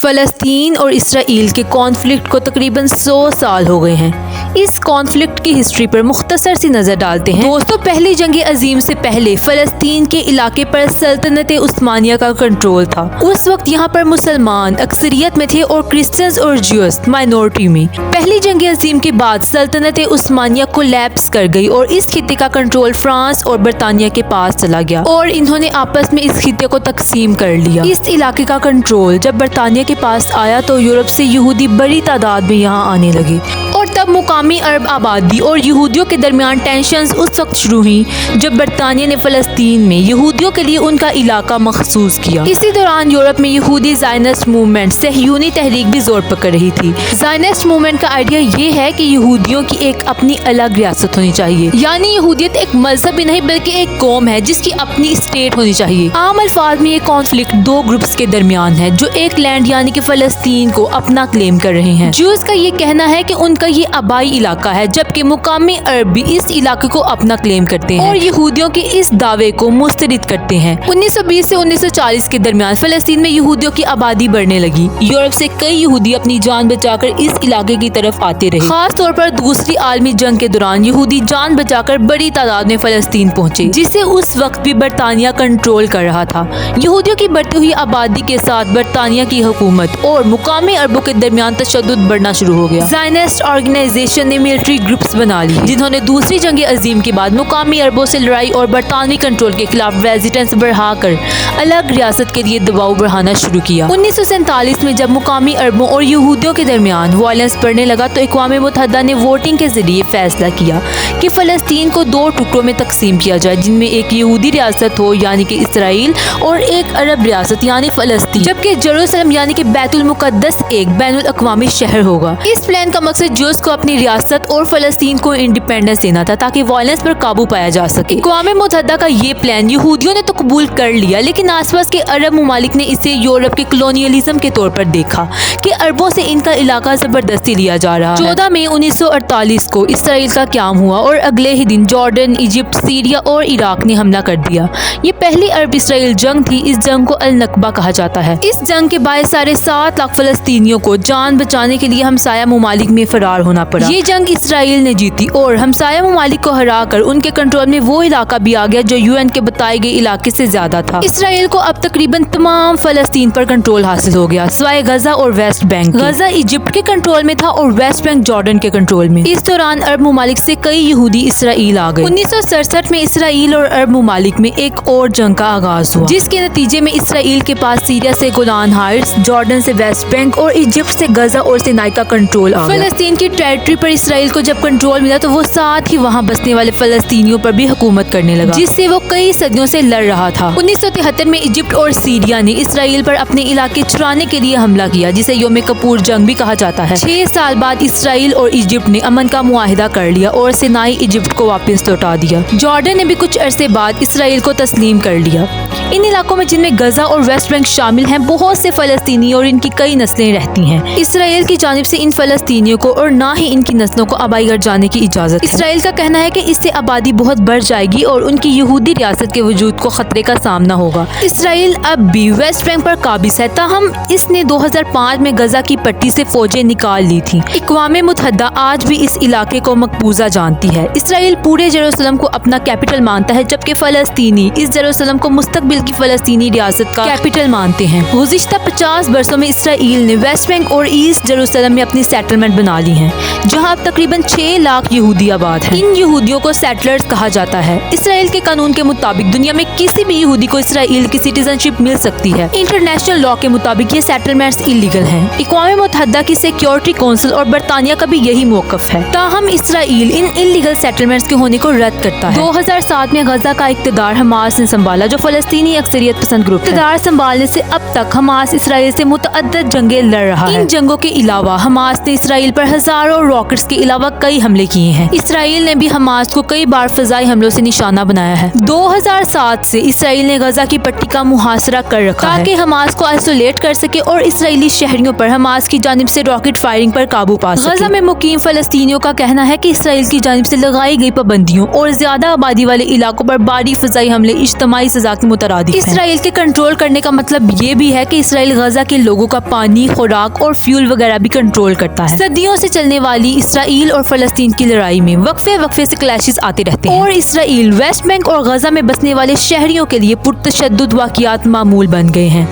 فلسطین اور اسرائیل کے کانفلکٹ کو تقریباً 100 سال ہو گئے ہیں۔ اس کانفلکٹ کی ہسٹری پر مختصر سی نظر ڈالتے ہیں۔ دوستو، پہلی جنگ عظیم سے پہلے فلسطین کے علاقے پر سلطنت عثمانیہ کا کنٹرول تھا۔ اس وقت یہاں پر مسلمان اکثریت میں تھے اور کرسچنز اور جیوز مائنورٹی میں۔ پہلی جنگ عظیم کے بعد سلطنت عثمانیہ کولیپس کر گئی اور اس خطے کا کنٹرول فرانس اور برطانیہ کے پاس چلا گیا اور انہوں نے آپس میں اس خطے کو تقسیم کر لیا۔ اس علاقے کا کنٹرول جب برطانیہ کے پاس آیا تو یورپ سے یہودی بڑی تعداد میں یہاں آنے لگے اور تب مقامی عرب آبادی اور یہودیوں کے درمیان ٹینشنز اس وقت شروع ہوئیں جب برطانیہ نے فلسطین میں یہودیوں کے لیے ان کا علاقہ مخصوص کیا۔ اسی دوران یورپ میں یہودی زائنسٹ موومنٹ صہیونی تحریک بھی زور پکڑ رہی تھی۔ زائنسٹ موومنٹ کا آئیڈیا یہ ہے کہ یہودیوں کی ایک اپنی الگ ریاست ہونی چاہیے، یعنی یہودیت ایک مذہب بھی نہیں بلکہ ایک قوم ہے جس کی اپنی اسٹیٹ ہونی چاہیے۔ عام الفاظ میں یہ کانفلکٹ دو گروپس کے درمیان ہے جو ایک لینڈ یعنی کہ فلسطین کو اپنا کلیم کر رہے ہیں۔ جیوز کا یہ کہنا ہے کہ ان کا یہ آبائی علاقہ ہے جبکہ مقامی عرب بھی اس علاقے کو اپنا کلیم کرتے ہیں اور یہودیوں کے اس دعوے کو مسترد کرتے ہیں۔ 1920 سے 1940 کے درمیان فلسطین میں یہودیوں کی آبادی بڑھنے لگی۔ یورپ سے کئی یہودی اپنی جان بچا کر اس علاقے کی طرف آتے رہے۔ خاص طور پر دوسری عالمی جنگ کے دوران یہودی جان بچا کر بڑی تعداد میں فلسطین پہنچے جسے اس وقت بھی برطانیہ کنٹرول کر رہا تھا۔ یہودیوں کی بڑھتی ہوئی آبادی کے ساتھ برطانیہ کی حکومت اور مقامی عربوں کے درمیان تشدد بڑھنا شروع ہو گیا۔ زائنسٹ آرگنائزیشن نے ملٹری گروپس بنا لی جنہوں نے دوسری جنگ عظیم کے بعد مقامی عربوں سے لڑائی اور برطانوی کنٹرول کے خلاف ریزسٹنس بڑھا کر الگ ریاست کے لیے دباؤ بڑھانا شروع کیا۔ 1947 میں جب مقامی عربوں اور یہودیوں کے درمیان وائلنس بڑھنے لگا تو اقوام متحدہ نے ووٹنگ کے ذریعے فیصلہ کیا کہ فلسطین کو دو ٹکڑوں میں تقسیم کیا جائے جن میں ایک یہودی ریاست ہو یعنی کہ اسرائیل اور ایک عرب ریاست یعنی فلسطین، جبکہ یروشلم یعنی کہ بیت المقدس ایک بین الاقوامی شہر ہوگا۔ اس پلان کا مقصد جیوز کو اپنی ریاست اور فلسطین کو انڈیپینڈنس دینا تھا تاکہ وائلنس پر قابو پایا جا سکے۔ اقوام متحدہ کا یہ پلان یہودیوں نے تو قبول کر لیا لیکن آس پاس کے عرب ممالک نے اسے یورپ کے کلونیلزم کے طور پر دیکھا کہ عربوں سے ان کا علاقہ زبردستی لیا جا رہا ہے۔ 14 مئی 1948 کو اسرائیل کا قیام ہوا اور اگلے ہی دن جارڈن، ایجپٹ، سیریا اور عراق نے حملہ کر دیا۔ یہ پہلی عرب اسرائیل جنگ تھی۔ اس جنگ کو النکبہ کہا جاتا ہے۔ اس جنگ کے باعث 7.5 لاکھ فلسطینیوں کو جان بچانے کے لیے ہمسایہ ممالک میں فرار ہونا پڑا۔ یہ جنگ اسرائیل نے جیتی اور ہمسایہ ممالک کو ہرا کر ان کے کنٹرول میں وہ علاقہ بھی آ گیا جو UN کے بتائے گئے علاقے سے زیادہ تھا۔ اسرائیل کو اب تقریباً تمام فلسطین پر کنٹرول حاصل ہو گیا سوائے غزہ اور ویسٹ بینک۔ غزہ ایجپٹ کے کنٹرول میں تھا اور ویسٹ بینک جارڈن کے کنٹرول میں۔ اس دوران عرب ممالک سے کئی یہودی اسرائیل آ گئے۔ 1967 میں اسرائیل اور عرب ممالک میں ایک اور جنگ کا آغاز ہوا جس کے نتیجے میں اسرائیل کے پاس سیریا سے گولان ہائٹس، جارڈن سے ویسٹ بینک اور ایجپٹ سے غزہ اور سینائی کا کنٹرول آ گیا۔ فلسطین کی ٹیریٹری پر اسرائیل کو جب کنٹرول ملا تو وہ ساتھ ہی وہاں بسنے والے فلسطینیوں پر بھی حکومت کرنے لگا جس سے وہ کئی صدیوں سے لڑ رہا تھا۔ 1973 میں ایجپٹ اور سیریا نے اسرائیل پر اپنے علاقے چرانے کے لیے حملہ کیا جسے یوم کپور جنگ بھی کہا جاتا ہے۔ 6 سال بعد اسرائیل اور ایجپٹ نے امن کا معاہدہ کر لیا اور سینائی ایجپٹ کو واپس لوٹا دیا۔ جارڈن نے بھی کچھ عرصے بعد اسرائیل کو تسلیم کر لیا۔ ان علاقوں میں جن میں غزہ اور ویسٹ بینک شامل ہیں بہت سے فلسطینی اور ان کی کئی نسلیں رہتی ہیں۔ اسرائیل کی جانب سے ان فلسطینیوں کو اور نہ ہی ان کی نسلوں کو آبائی گھر جانے کی اجازت ہے۔ اسرائیل کا کہنا ہے کہ اس سے آبادی بہت بڑھ جائے گی اور ان کی یہودی ریاست کے وجود کو خطرے کا سامنا ہوگا۔ اسرائیل اب بھی ویسٹ بینک پر قابض ہے تاہم اس نے 2005 میں غزہ کی پٹی سے فوجیں نکال لی تھیں۔ اقوام متحدہ آج بھی اس علاقے کو مقبوضہ جانتی ہے۔ اسرائیل پورے یروشلم کو اپنا کیپٹل مانتا ہے جبکہ فلسطینی اس یروشلم کو مستقبل کی فلسطینی ریاست کا کیپٹل مانتے ہیں۔ گزشتہ 50 برسوں میں اسرائیل نے ویسٹ بینک اور ایسٹ یروشلم میں اپنی سیٹلمنٹ بنا لی ہیں جہاں اب تقریباً 6 لاکھ یہودی آباد ہیں۔ ان یہودیوں کو سیٹلرز کہا جاتا ہے۔ اسرائیل کے قانون کے مطابق دنیا میں کسی بھی یہودی کو اسرائیل کی سٹیزن شپ مل سکتی ہے۔ انٹرنیشنل لاء کے مطابق یہ سیٹلمنٹس انلیگل ہیں۔ اقوام متحدہ کی سیکیورٹی کونسل اور برطانیہ کا بھی یہی موقف ہے تاہم اسرائیل ان انلیگل سیٹلمنٹس کے ہونے کو رد کرتا ہے۔ 2007 میں غزہ کا اقتدار حماس نے سنبھالا جو فلسطینی اکثریت پسند گروپ ہے۔ اقتدار سنبھالنے سے اب تک حماس اسرائیل سے متعدد جنگیں لڑ رہا ہے۔ ان جنگوں کے علاوہ حماس نے اسرائیل پر ہزاروں ہتھیار اور راکٹس کے علاوہ کئی حملے کیے ہیں۔ اسرائیل نے بھی حماس کو کئی بار فضائی حملوں سے نشانہ بنایا ہے۔ 2007 سے اسرائیل نے غزہ کی پٹی کا محاصرہ کر رکھا ہے تاکہ حماس کو آئسولیٹ کر سکے اور اسرائیلی شہریوں پر حماس کی جانب سے راکٹ فائرنگ پر قابو پا سکے۔ غزہ میں مقیم فلسطینیوں کا کہنا ہے کہ اسرائیل کی جانب سے لگائی گئی پابندیوں اور زیادہ آبادی والے علاقوں پر بھاری فضائی حملے اجتماعی سزا کے مترادف ہیں۔ اسرائیل کے کنٹرول کرنے کا مطلب یہ بھی ہے کہ اسرائیل غزہ کے لوگوں کا پانی، خوراک اور فیول وغیرہ بھی کنٹرول کرتا ہے۔ صدیوں سے چلنے والی اسرائیل اور فلسطین کی لڑائی میں وقفے سے کلیشز آتے رہتے ہیں اور اسرائیل، ویسٹ بینک اور غزہ میں بسنے والے شہریوں کے لیے پرتشدد واقعات معمول بن گئے ہیں۔